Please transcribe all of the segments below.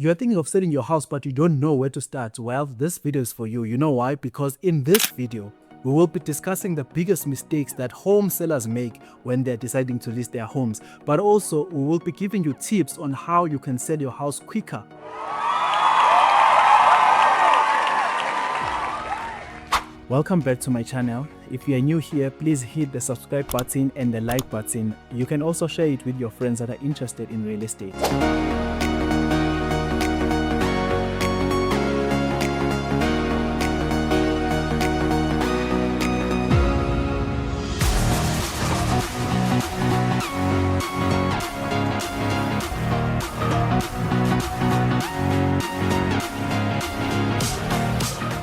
You're thinking of selling your house, but you don't know where to start. Well, this video is for you. You know why? Because in this video, we will be discussing the biggest mistakes that home sellers make when they're deciding to list their homes. But also, we will be giving you tips on how you can sell your house quicker. Welcome back to my channel. If you are new here, please hit the subscribe button and the like button. You can also share it with your friends that are interested in real estate.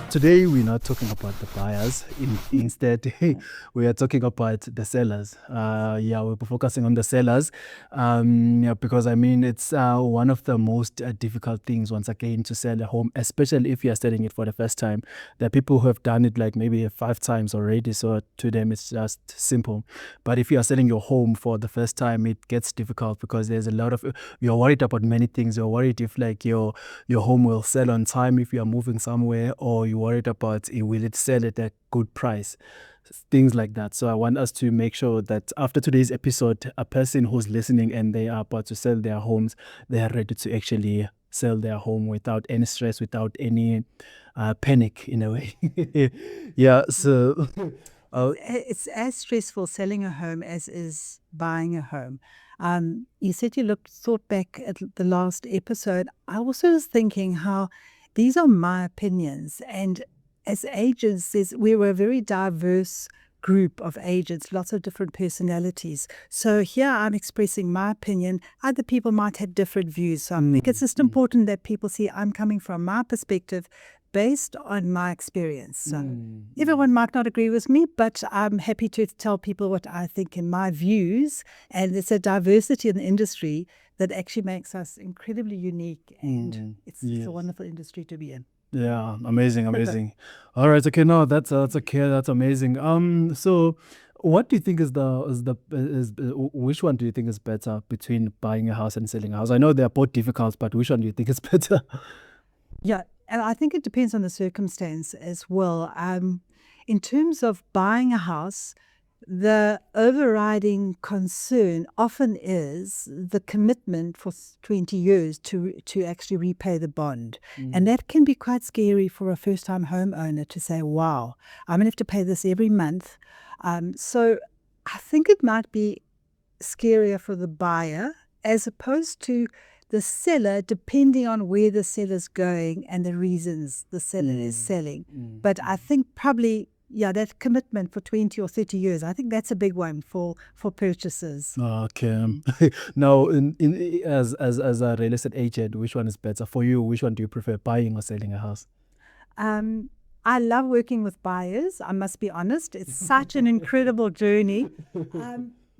Today, we're not talking about the buyers. Instead, we are talking about the sellers. We'll be focusing on the sellers because, I mean, it's one of the most difficult things, once again, to sell a home, especially if you're selling it for the first time. There are people who have done it like maybe 5 times already, so to them it's just simple. But if you are selling your home for the first time, it gets difficult because there's a lot of, you're worried about many things. You're worried if like your home will sell on time if you are moving somewhere, or you're worried about will it sell at a good price, things like that. So I want us to make sure that after today's episode, a person who's listening and they are about to sell their homes, they are ready to actually sell their home without any stress, without any panic in a way. So it's as stressful selling a home as is buying a home. You said you thought back at the last episode. I also was thinking how these are my opinions, and as agents, we were a very diverse group of agents, lots of different personalities. So here I'm expressing my opinion. Other people might have different views. So I think it's just important that people see I'm coming from my perspective based on my experience. So everyone might not agree with me, but I'm happy to tell people what I think in my views. And it's a diversity in the industry that actually makes us incredibly unique. And it's a wonderful industry to be in. Yeah, amazing. All right, okay, no, that's okay, that's amazing. So what do you think is which one do you think is better between buying a house and selling a house? I know they're both difficult, but which one do you think is better? Yeah, and I think it depends on the circumstance as well. In terms of buying a house, the overriding concern often is the commitment for 20 years to actually repay the bond. And that can be quite scary for a first-time homeowner to say, wow, I'm going to have to pay this every month. So I think it might be scarier for the buyer as opposed to the seller, depending on where the seller's going and the reasons the seller is selling. But I think probably, that commitment for 20 or 30 years, I think that's a big one for purchasers. Okay. Now, as a real estate agent, which one is better for you? Which one do you prefer, buying or selling a house? I love working with buyers, I must be honest. It's such an incredible journey.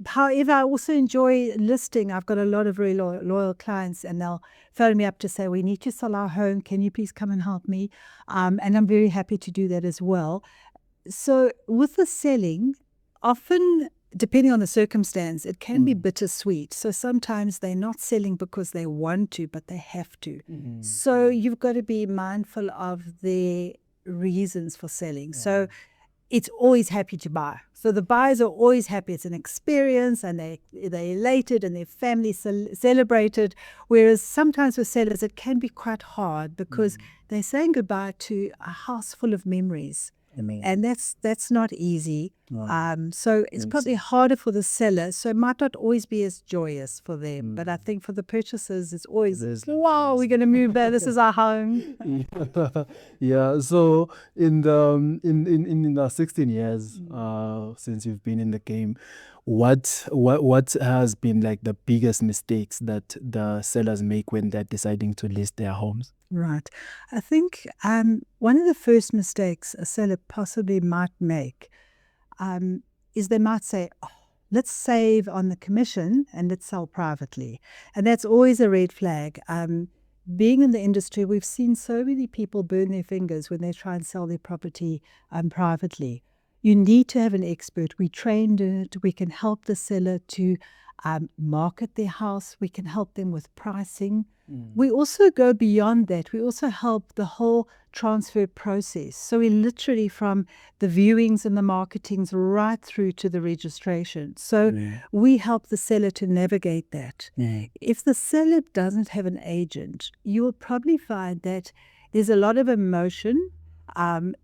However, I also enjoy listing. I've got a lot of very loyal clients, and they'll phone me up to say, we need to sell our home. Can you please come and help me? And I'm very happy to do that as well. So with the selling, often, depending on the circumstance, it can be bittersweet. So sometimes they're not selling because they want to, but they have to. So you've got to be mindful of their reasons for selling. So it's always happy to buy. So the buyers are always happy. It's an experience, and they're elated, and their family celebrated. Whereas sometimes with sellers, it can be quite hard because they're saying goodbye to a house full of memories. And that's not easy. So it's probably harder for the seller. So it might not always be as joyous for them. But I think for the purchasers, it's always, wow, we're going to move there. This is our home. Yeah. So in the 16 years since you've been in the game, what has been like the biggest mistakes that the sellers make when they're deciding to list their homes? Right. I think one of the first mistakes a seller possibly might make is they might say, oh, let's save on the commission and let's sell privately. And that's always a red flag. Being in the industry, we've seen so many people burn their fingers when they try and sell their property privately. You need to have an expert. We trained it. We can help the seller to market their house. We can help them with pricing. We also go beyond that. We also help the whole transfer process. So we literally from the viewings and the marketings right through to the registration. So we help the seller to navigate that. If the seller doesn't have an agent, you will probably find that there's a lot of emotion.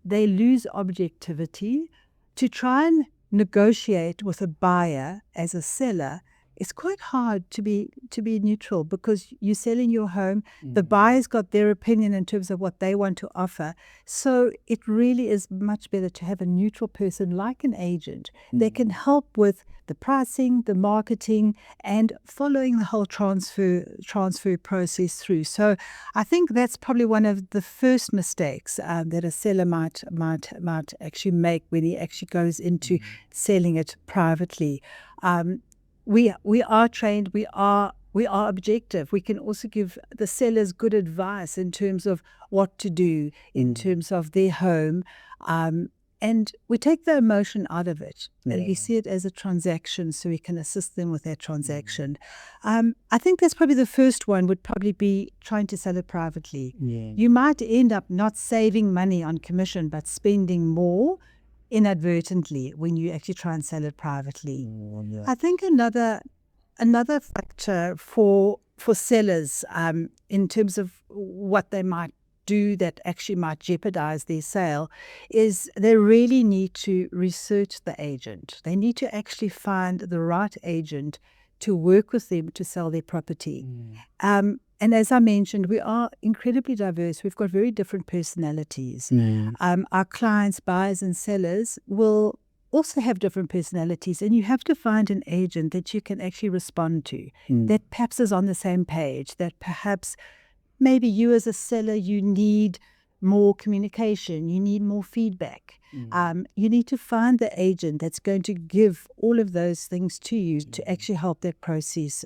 They lose objectivity. To try and negotiate with a buyer as a seller, it's quite hard to be neutral because you're selling your home. The buyer's got their opinion in terms of what they want to offer. So it really is much better to have a neutral person like an agent. They can help with the pricing, the marketing, and following the whole transfer process through. So I think that's probably one of the first mistakes that a seller might actually make when he actually goes into selling it privately. We are trained, we are objective. We can also give the sellers good advice in terms of what to do in terms of their home. And we take the emotion out of it. And we see it as a transaction, so we can assist them with that transaction. I think that's probably the first one, would probably be trying to sell it privately. You might end up not saving money on commission, but spending more inadvertently when you actually try and sell it privately. I think another factor for sellers in terms of what they might do that actually might jeopardize their sale is they really need to research the agent. They need to actually find the right agent to work with them to sell their property. And as I mentioned, we are incredibly diverse. We've got very different personalities. Our clients, buyers and sellers will also have different personalities, and you have to find an agent that you can actually respond to, that perhaps is on the same page, that perhaps maybe you as a seller, you need more communication, you need more feedback. You need to find the agent that's going to give all of those things to you to actually help that process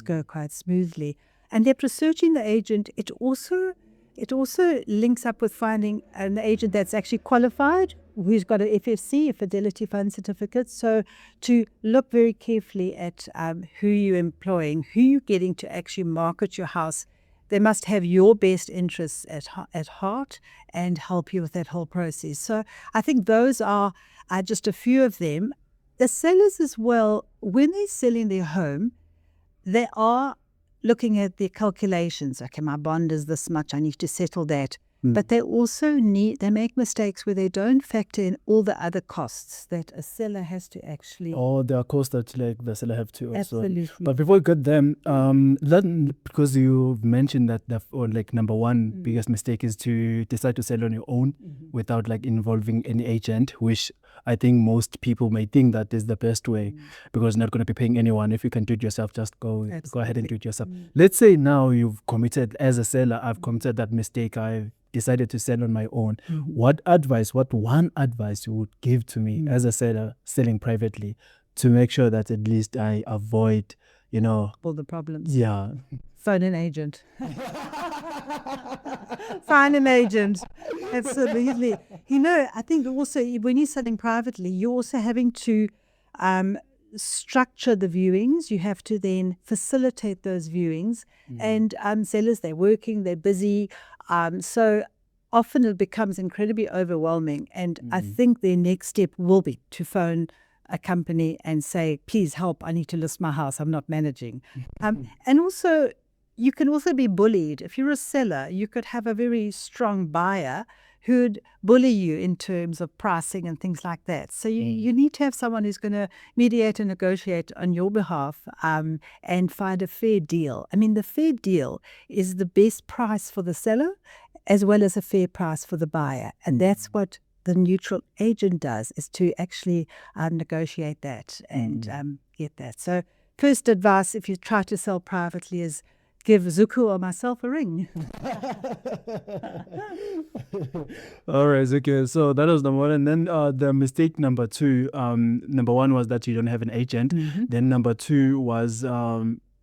go quite smoothly. And that researching the agent, it also links up with finding an agent that's actually qualified, who's got an FFC, a Fidelity Fund Certificate. So to look very carefully at who you're employing, who you're getting to actually market your house. They must have your best interests at heart and help you with that whole process. So I think those are just a few of them. The sellers as well, when they're selling their home, they are looking at their calculations. Okay, my bond is this much, I need to settle that. But they also they make mistakes where they don't factor in all the other costs that a seller has to actually. Or there are costs that like the seller have to also. Absolutely. But before we get them, because you mentioned that number one biggest mistake is to decide to sell on your own without like involving any agent, which I think most people may think that is the best way because you're not going to be paying anyone. If you can do it yourself, just go ahead and do it yourself. Let's say now you've committed, as a seller, I've committed that mistake. I decided to sell on my own. What one advice you would give to me as a seller selling privately to make sure that at least I avoid, all the problems? Yeah. Phone an agent. Find an agent. Absolutely. I think also when you're selling privately, you're also having to structure the viewings. You have to then facilitate those viewings. And sellers, they're working, they're busy. So often it becomes incredibly overwhelming. And I think their next step will be to phone a company and say, please help, I need to list my house, I'm not managing. And also, you can also be bullied. If you're a seller, you could have a very strong buyer who'd bully you in terms of pricing and things like that. So you need to have someone who's going to mediate and negotiate on your behalf and find a fair deal. I mean, the fair deal is the best price for the seller as well as a fair price for the buyer. And that's what the neutral agent does, is to actually negotiate that and get that. So first advice, if you try to sell privately, is give Zuko or myself a ring. All right, Zuko. So that was number one. And then the mistake number two, number one was that you don't have an agent. Then number two was...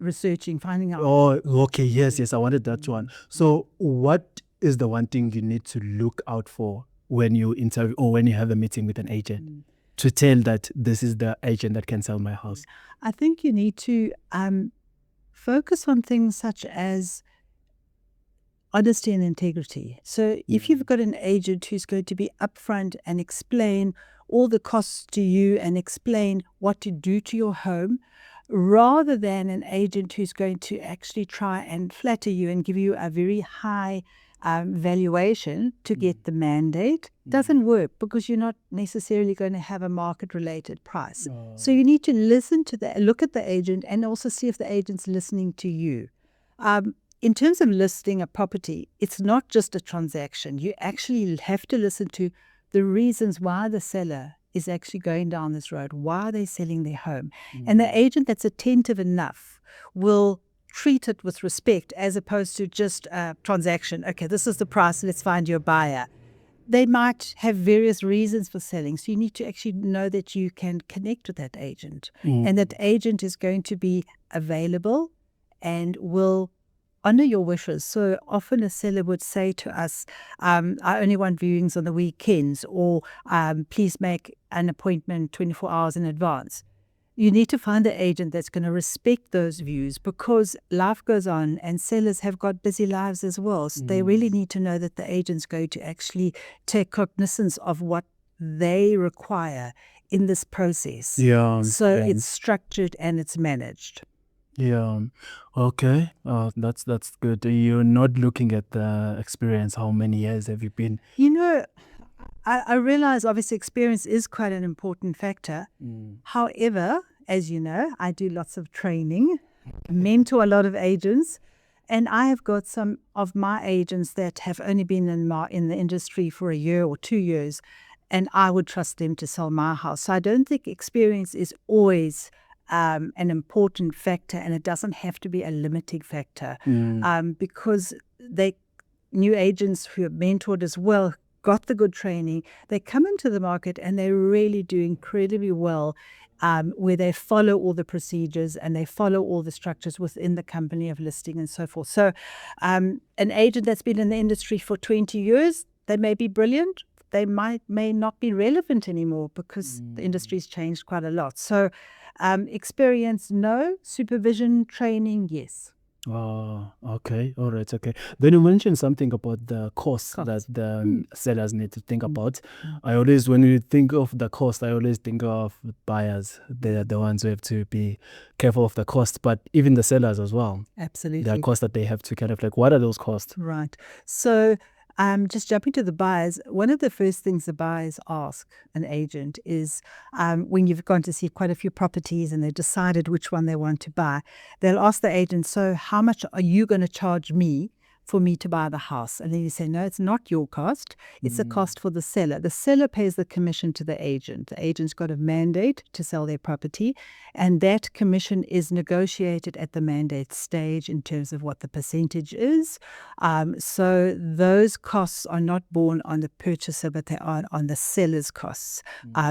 researching, finding out. Oh, okay. Yes. I wanted that one. So what is the one thing you need to look out for when you interview or when you have a meeting with an agent? to tell that this is the agent that can sell my house? I think you need to focus on things such as honesty and integrity. So if you've got an agent who's going to be upfront and explain all the costs to you and explain what to do to your home, rather than an agent who's going to actually try and flatter you and give you a very high valuation to get the mandate, doesn't work, because you're not necessarily going to have a market-related price. So you need to look at the agent and also see if the agent's listening to you. In terms of listing a property, it's not just a transaction. You actually have to listen to the reasons why the seller is actually going down this road, why they're selling their home. And the agent that's attentive enough will treat it with respect, as opposed to just a transaction. Okay, this is the price, let's find you a buyer. They might have various reasons for selling, so you need to actually know that you can connect with that agent. And that agent is going to be available and will honor your wishes. So often a seller would say to us, I only want viewings on the weekends, or please make an appointment 24 hours in advance. You need to find the agent that's going to respect those views, because life goes on and sellers have got busy lives as well. So they really need to know that the agent's going to actually take cognizance of what they require in this process. Yeah. So it's structured and it's managed. Yeah. Okay. That's good. You're not looking at the experience. How many years have you been? You know, I realize obviously experience is quite an important factor. However, as you know, I do lots of training, mentor a lot of agents, and I have got some of my agents that have only been in the industry for a year or 2 years, and I would trust them to sell my house. So I don't think experience is always an important factor, and it doesn't have to be a limiting factor, because new agents who are mentored as well, got the good training, they come into the market and they really do incredibly well, where they follow all the procedures and they follow all the structures within the company of listing and so forth. So an agent that's been in the industry for 20 years, they may be brilliant. They may not be relevant anymore, because the industry's changed quite a lot. So experience, no. Supervision, training, yes. Oh, okay. All right. Okay. Then you mentioned something about the cost that the sellers need to think about. I always, when you think of the cost, I always think of buyers. They're the ones who have to be careful of the cost, but even the sellers as well. Absolutely. There are costs that they have to kind of like, what are those costs? Right. So just jumping to the buyers, one of the first things the buyers ask an agent is, when you've gone to see quite a few properties and they've decided which one they want to buy, they'll ask the agent, so how much are you going to charge me for me to buy the house? And then you say, no, it's not your cost. It's a cost for the seller. The seller pays the commission to the agent. The agent's got a mandate to sell their property, and that commission is negotiated at the mandate stage in terms of what the percentage is. So those costs are not borne on the purchaser, but they are on the seller's costs.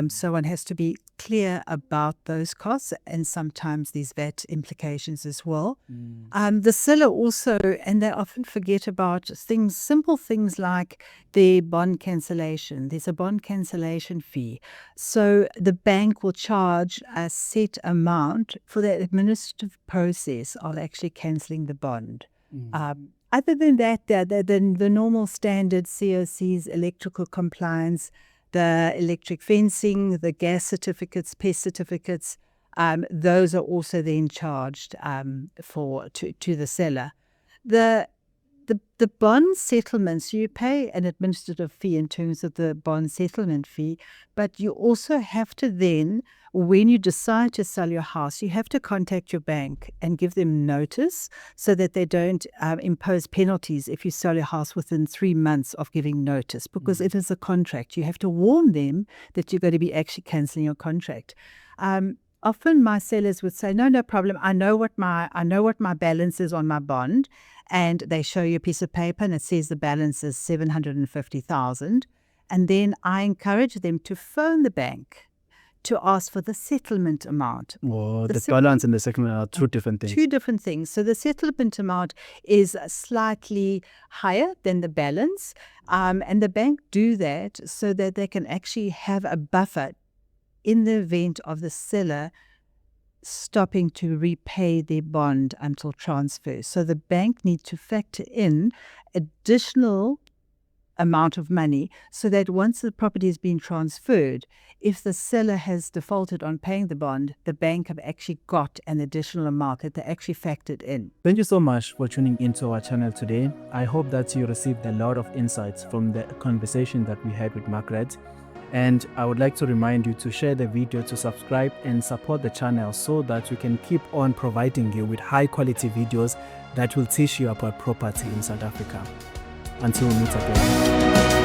So one has to be clear about those costs, and sometimes these VAT implications as well. The seller also, and they often forget about simple things like the bond cancellation. There's a bond cancellation fee. So the bank will charge a set amount for the administrative process of actually cancelling the bond. Other than that, the normal standard COCs, electrical compliance, the electric fencing, the gas certificates, pest certificates, those are also then charged to the seller. The bond settlements, you pay an administrative fee in terms of the bond settlement fee, but you also have to then, when you decide to sell your house, you have to contact your bank and give them notice so that they don't impose penalties if you sell your house within 3 months of giving notice, because it is a contract. You have to warn them that you're going to be actually cancelling your contract. Often my sellers would say, no problem. I know what my balance is on my bond, and they show you a piece of paper and it says the balance is 750,000. And then I encourage them to phone the bank to ask for the settlement amount. Well, the balance and the settlement are two different things. Two different things. So the settlement amount is slightly higher than the balance, and the bank do that so that they can actually have a buffer in the event of the seller stopping to repay their bond until transfer. So the bank needs to factor in additional amount of money so that once the property has been transferred, if the seller has defaulted on paying the bond, the bank have actually got an additional amount that they actually factored in. Thank you so much for tuning into our channel today. I hope that you received a lot of insights from the conversation that we had with Margaret. And I would like to remind you to share the video, to subscribe and support the channel so that we can keep on providing you with high quality videos that will teach you about property in South Africa. Until we meet again.